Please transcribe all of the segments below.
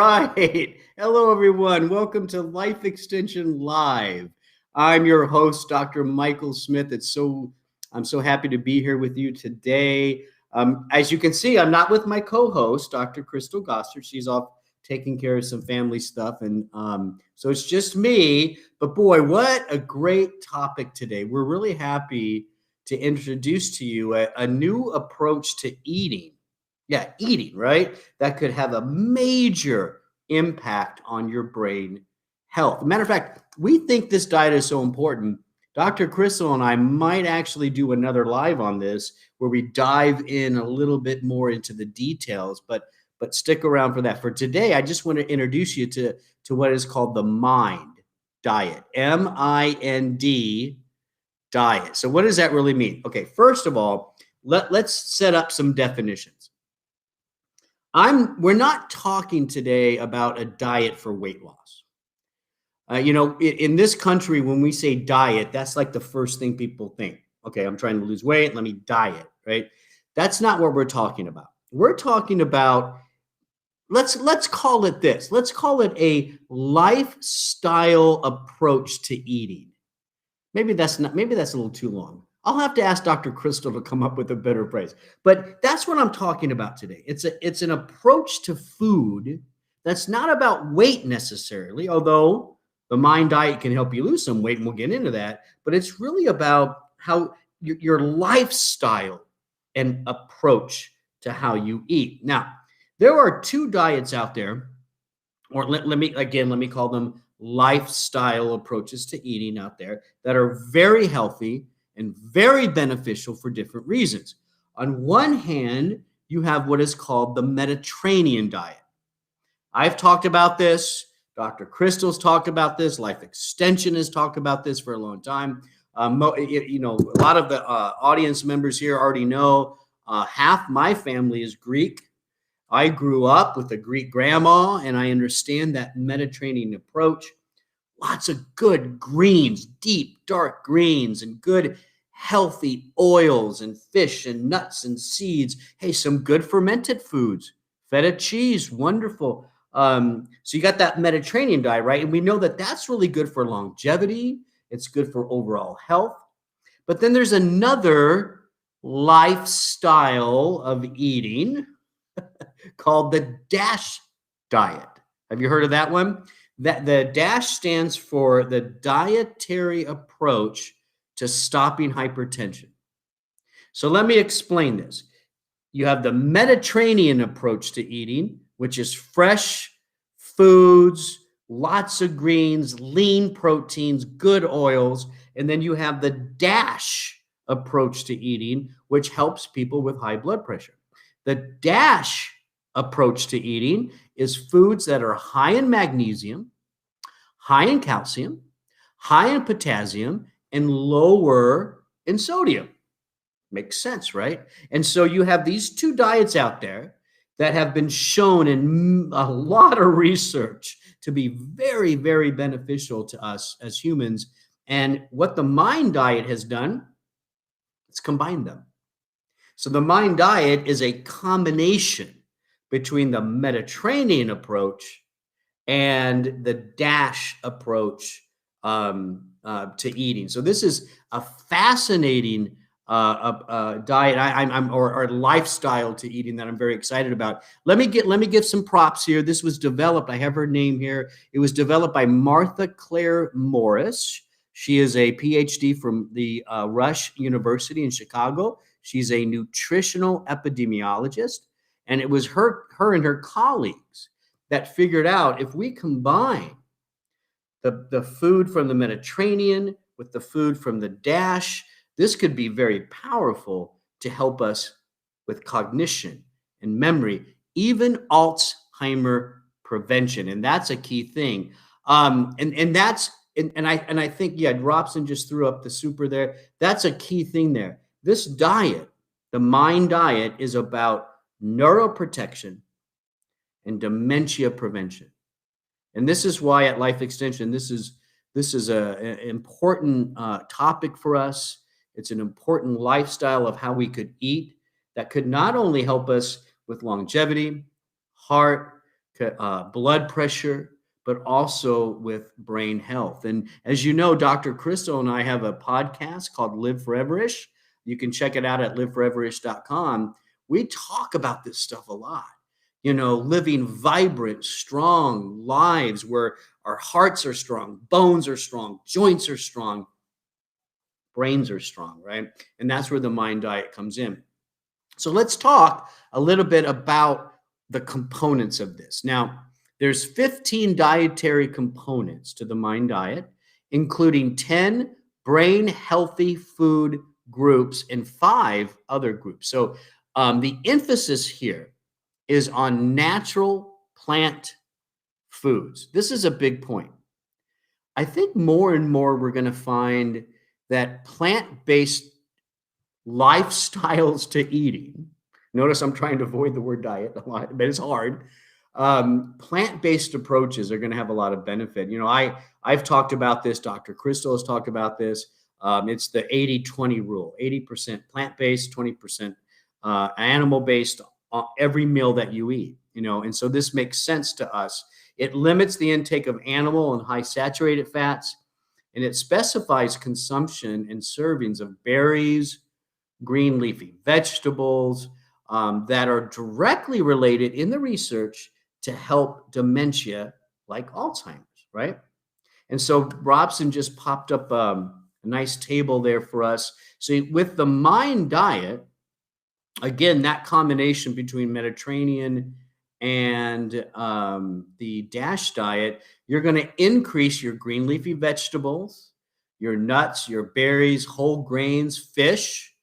right. Hello, everyone. Welcome to Life Extension Live. I'm your host, Dr. Michael Smith. I'm so happy to be here with you today. As you can see, I'm not with my co-host, Dr. Crystal Gosser. She's off taking care of some family stuff, and so it's just me. But boy, what a great topic today! We're really happy to introduce to you a new approach to eating. Yeah, eating, right? That could have a major impact on your brain health. Matter of fact, we think this diet is so important. Dr. Crystal and I might actually do another live on this where we dive in a little bit more into the details, but stick around for that. For today, I just want to introduce you to what is called the MIND diet. MIND diet. So what does that really mean? Okay, first of all, let's set up some definitions. We're not talking today about a diet for weight loss. In this country, when we say diet, that's like the first thing people think. Okay, I'm trying to lose weight, let me diet, right? That's not what we're talking about. We're talking about, let's call it this. Let's call it a lifestyle approach to eating. Maybe that's a little too long. I'll have to ask Dr. Crystal to come up with a better phrase. But that's what I'm talking about today. It's an approach to food that's not about weight necessarily, although the MIND diet can help you lose some weight, and we'll get into that. But it's really about how your lifestyle and approach to how you eat. Now, there are two diets out there, or let me call them lifestyle approaches to eating out there that are very healthy and very beneficial for different reasons. On one hand, you have what is called the Mediterranean diet. I've talked about this. Dr. Crystal's talked about this. Life Extension has talked about this for a long time. A lot of the audience members here already know half my family is Greek. I grew up with a Greek grandma, and I understand that Mediterranean approach. Lots of good greens, deep, dark greens, and good, healthy oils and fish and nuts and seeds. Hey, some good fermented foods. Feta cheese, wonderful. So you got that Mediterranean diet, right? And we know that that's really good for longevity. It's good for overall health. But then there's another lifestyle of eating called the DASH diet. Have you heard of that one? That the DASH stands for the dietary approach to stopping hypertension. So let me explain this. You have the Mediterranean approach to eating, which is fresh foods, lots of greens, lean proteins, good oils. And then you have the DASH approach to eating, which helps people with high blood pressure. The DASH approach to eating is foods that are high in magnesium, high in calcium, high in potassium, and lower in sodium. Makes sense, right? And so you have these two diets out there that have been shown in a lot of research to be very, very beneficial to us as humans. And what the MIND diet has done, it's combined them. So the MIND diet is a combination between the Mediterranean approach and the DASH approach to eating. So this is a fascinating diet or lifestyle to eating that I'm very excited about. Let me give some props here. This was developed. I have her name here. It was developed by Martha Claire Morris. She is a PhD from the Rush University in Chicago. She's a nutritional epidemiologist, and it was her and her colleagues that figured out if we combine the food from the Mediterranean with the food from the DASH, this could be very powerful to help us with cognition and memory, even Alzheimer prevention, and that's a key thing. I think Robson just threw up the super there. That's a key thing there. This diet, the MIND diet, is about neuroprotection and dementia prevention. And this is why at Life Extension, this is an important topic for us. It's an important lifestyle of how we could eat that could not only help us with longevity, heart, blood pressure, but also with brain health. And as you know, Dr. Crystal and I have a podcast called Live Foreverish. You can check it out at liveforeverish.com. We talk about this stuff a lot. Living vibrant, strong lives where our hearts are strong, bones are strong, joints are strong, brains are strong, right? And that's where the mind diet comes in. So let's talk a little bit about the components of this. Now, there's 15 dietary components to the mind diet, including 10 brain healthy food groups and 5 other groups. So the emphasis here is on natural plant foods. This is a big point. I think more and more we're going to find that plant-based lifestyles to eating. Notice I'm trying to avoid the word diet a lot, but it's hard. Plant-based approaches are going to have a lot of benefit. I've talked about this. Dr. Crystal has talked about this. It's the 80-20 rule, 80% plant-based, 20% animal-based on every meal that you eat, and so this makes sense to us. It limits the intake of animal and high saturated fats, and it specifies consumption and servings of berries, green leafy vegetables that are directly related in the research to help dementia like Alzheimer's, right? And so Robson just popped up a nice table there for us. So with the mind diet, again, that combination between Mediterranean and the DASH diet, you're going to increase your green leafy vegetables, your nuts, your berries, whole grains, fish,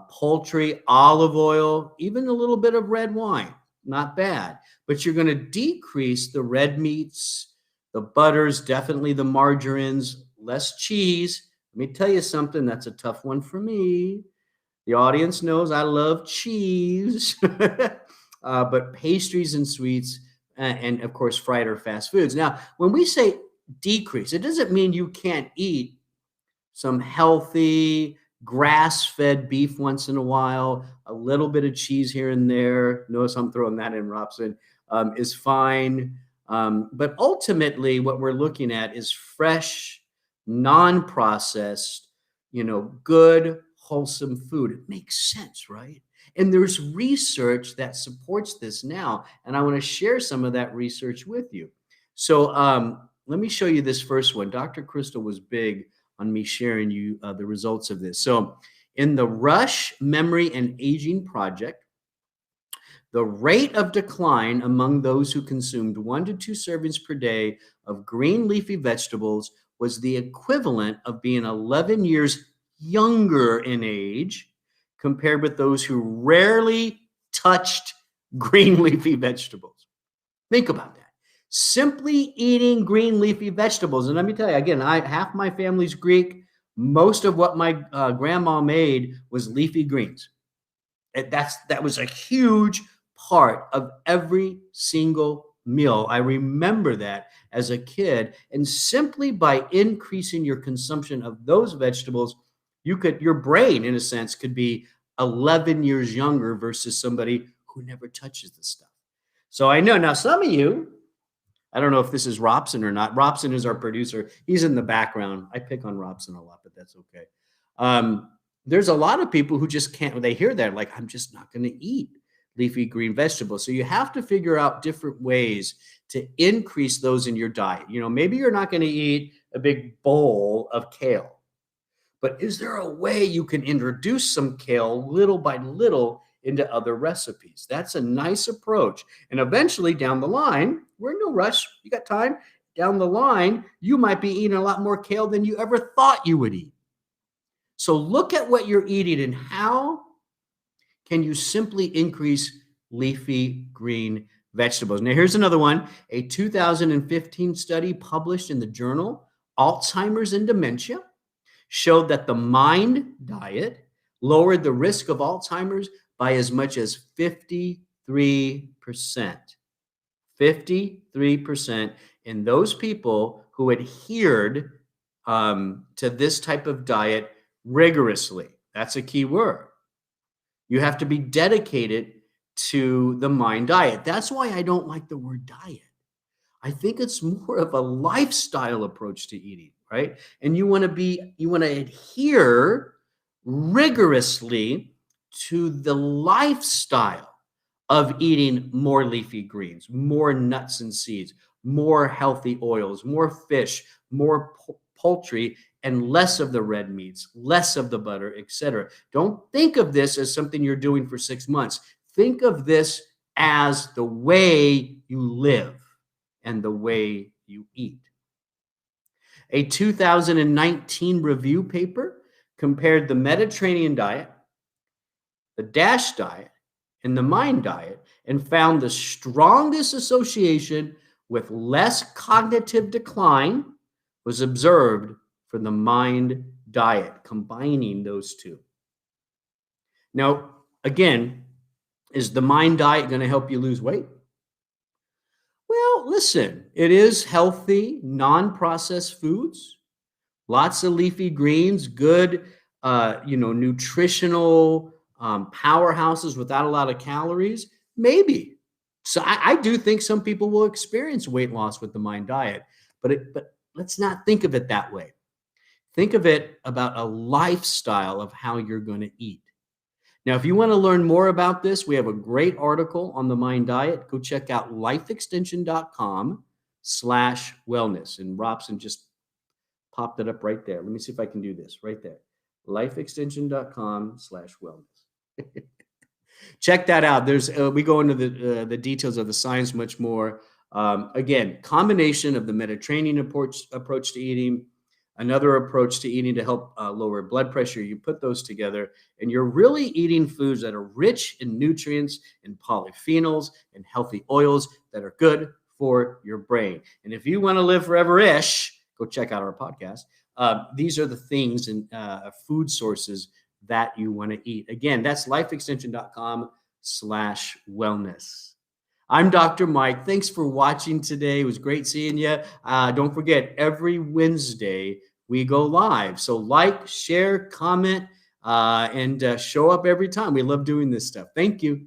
poultry, olive oil, even a little bit of red wine. Not bad. But you're going to decrease the red meats, the butters, definitely the margarines, less cheese. Let me tell you something. That's a tough one for me. The audience knows I love cheese, but pastries and sweets, and of course, fried or fast foods. Now, when we say decrease, it doesn't mean you can't eat some healthy grass-fed beef once in a while, a little bit of cheese here and there. Notice I'm throwing that in, Robson, is fine. But ultimately, what we're looking at is fresh, non-processed, good, wholesome food. It makes sense, right? And there's research that supports this now, and I want to share some of that research with you. So let me show you this first one. Dr. Crystal was big on me sharing you the results of this. So in the Rush Memory and Aging Project, the rate of decline among those who consumed 1 to 2 servings per day of green leafy vegetables was the equivalent of being 11 years younger in age compared with those who rarely touched green leafy vegetables. Think about that. Simply eating green leafy vegetables. And let me tell you, again, half my family's Greek. Most of what my grandma made was leafy greens. That was a huge part of every single meal. I remember that as a kid. And simply by increasing your consumption of those vegetables, your brain, in a sense, could be 11 years younger versus somebody who never touches the stuff. So I know now some of you, I don't know if this is Robson or not. Robson is our producer. He's in the background. I pick on Robson a lot, but that's okay. There's a lot of people who just can't, when they hear that, like, I'm just not going to eat leafy green vegetables. So you have to figure out different ways to increase those in your diet. Maybe you're not going to eat a big bowl of kale, but is there a way you can introduce some kale little by little into other recipes? That's a nice approach. And eventually down the line, we're in no rush. You got time. Down the line, you might be eating a lot more kale than you ever thought you would eat. So look at what you're eating and how can you simply increase leafy green vegetables. Now, here's another one. A 2015 study published in the journal Alzheimer's and Dementia showed that the mind diet lowered the risk of Alzheimer's by as much as 53%. 53% in those people who adhered to this type of diet rigorously. That's a key word. You have to be dedicated to the Mind Diet. That's why I don't like the word diet. I think it's more of a lifestyle approach to eating, right? And you want to adhere rigorously to the lifestyle of eating more leafy greens, more nuts and seeds, more healthy oils, more fish, more poultry, and less of the red meats, less of the butter, etc. Don't think of this as something you're doing for 6 months. Think of this as the way you live and the way you eat. A 2019 review paper compared the Mediterranean diet, the DASH diet, and the Mind diet and found the strongest association with less cognitive decline was observed for the Mind diet, combining those two. Now, again, is the Mind diet going to help you lose weight? Well, listen, it is healthy, non-processed foods, lots of leafy greens, good, nutritional powerhouses without a lot of calories. Maybe. So I do think some people will experience weight loss with the Mind diet, but let's not think of it that way. Think of it about a lifestyle of how you're going to eat. Now, if you want to learn more about this, we have a great article on the Mind diet. Go check out lifeextension.com/wellness. And Robson just popped it up right there. Let me see if I can do this right there. Lifeextension.com/wellness. Check that out. There's we go into the details of the science much more. Again, combination of the Mediterranean approach to eating, another approach to eating to help lower blood pressure. You put those together and you're really eating foods that are rich in nutrients and polyphenols and healthy oils that are good for your brain. And if you want to live forever-ish, go check out our podcast. These are the things and food sources that you want to eat. Again, that's lifeextension.com/wellness. I'm Dr. Mike. Thanks for watching today. It was great seeing you. Don't forget, every Wednesday we go live. So like, share, comment, and show up every time. We love doing this stuff. Thank you.